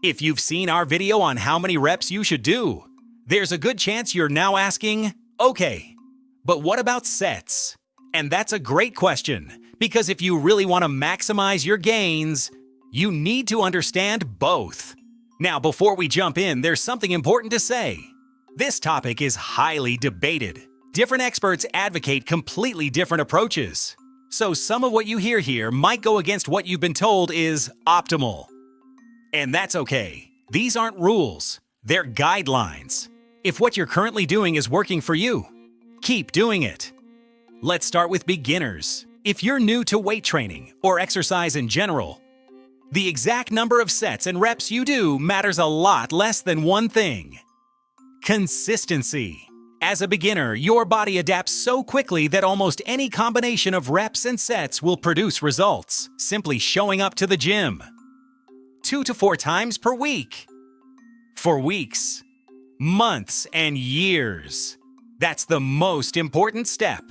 If you've seen our video on how many reps you should do, there's a good chance you're now asking, okay, but what about sets? And that's a great question, because if you really want to maximize your gains, you need to understand both. Now, before we jump in, there's something important to say. This topic is highly debated. Different experts advocate completely different approaches. So some of what you hear here might go against what you've been told is optimal. And that's okay. These aren't rules. They're guidelines. If what you're currently doing is working for you, keep doing it. Let's start with beginners. If you're new to weight training or exercise in general, the exact number of sets and reps you do matters a lot less than one thing: consistency. As a beginner, your body adapts so quickly that almost any combination of reps and sets will produce results, simply showing up to the gym 2 to 4 times per week. For weeks, months, and years. That's the most important step.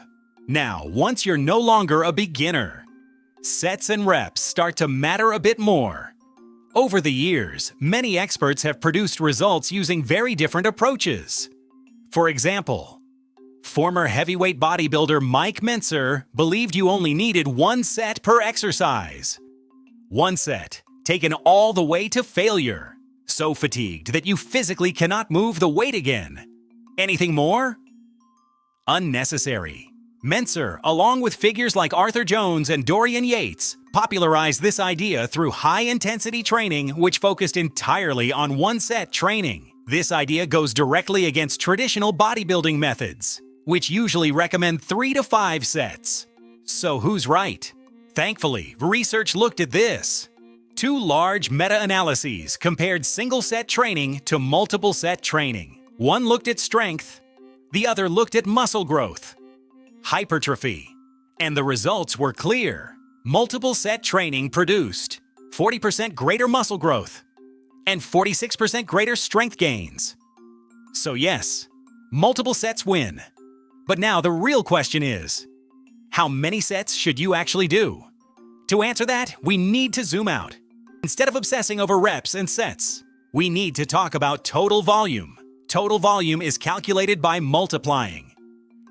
Now, once you're no longer a beginner, sets and reps start to matter a bit more. Over the years, many experts have produced results using very different approaches. For example, former heavyweight bodybuilder Mike Mentzer believed you only needed 1 set per exercise. 1 set, taken all the way to failure. So fatigued that you physically cannot move the weight again. Anything more? Unnecessary. Mentzer, along with figures like Arthur Jones and Dorian Yates, popularized this idea through high-intensity training which focused entirely on 1-set training. This idea goes directly against traditional bodybuilding methods, which usually recommend 3 to 5 sets. So who's right? Thankfully, research looked at this. 2 large meta-analyses compared single-set training to multiple-set training. One looked at strength, the other looked at muscle growth, hypertrophy, and the results were clear. Multiple-set training produced 40% greater muscle growth and 46% greater strength gains. So yes, multiple sets win. But now the real question is, how many sets should you actually do? To answer that, we need to zoom out. Instead of obsessing over reps and sets, we need to talk about total volume. Total volume is calculated by multiplying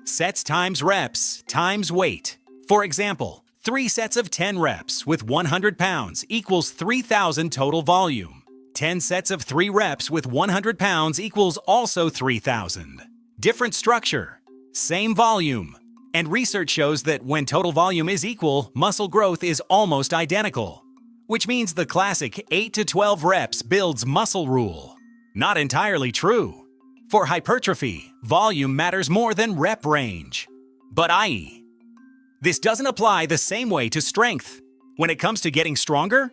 sets times reps times weight. For example, 3 sets of 10 reps with 100 pounds equals 3,000 total volume. 10 sets of 3 reps with 100 pounds equals also 3,000. Different structure, same volume. And research shows that when total volume is equal, muscle growth is almost identical. Which means the classic 8 to 12 reps builds muscle rule. Not entirely true. For hypertrophy, volume matters more than rep range. But this doesn't apply the same way to strength. When it comes to getting stronger,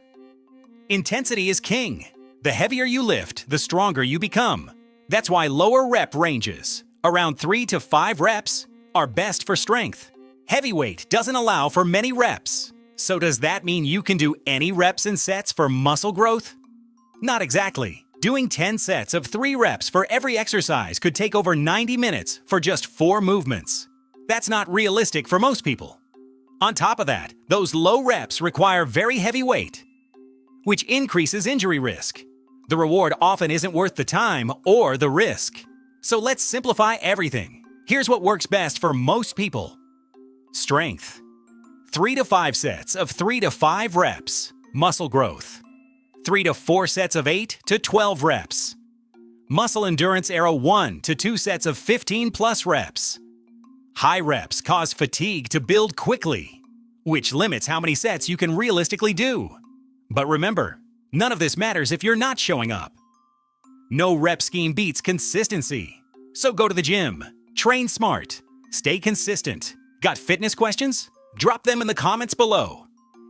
intensity is king. The heavier you lift, the stronger you become. That's why lower rep ranges, around 3 to 5 reps, are best for strength. Heavyweight doesn't allow for many reps. So does that mean you can do any reps and sets for muscle growth? Not exactly. Doing 10 sets of 3 reps for every exercise could take over 90 minutes for just 4 movements. That's not realistic for most people. On top of that, those low reps require very heavy weight, which increases injury risk. The reward often isn't worth the time or the risk. So let's simplify everything. Here's what works best for most people. Strength. 3 to 5 sets of 3 to 5 reps. Muscle growth. 3 to 4 sets of 8 to 12 reps. Muscle endurance era 1 to 2 sets of 15 plus reps. High reps cause fatigue to build quickly, which limits how many sets you can realistically do. But remember, none of this matters if you're not showing up. No rep scheme beats consistency. So go to the gym, train smart, stay consistent. Got fitness questions? Drop them in the comments below.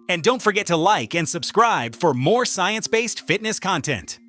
And don't forget to like and subscribe for more science-based fitness content.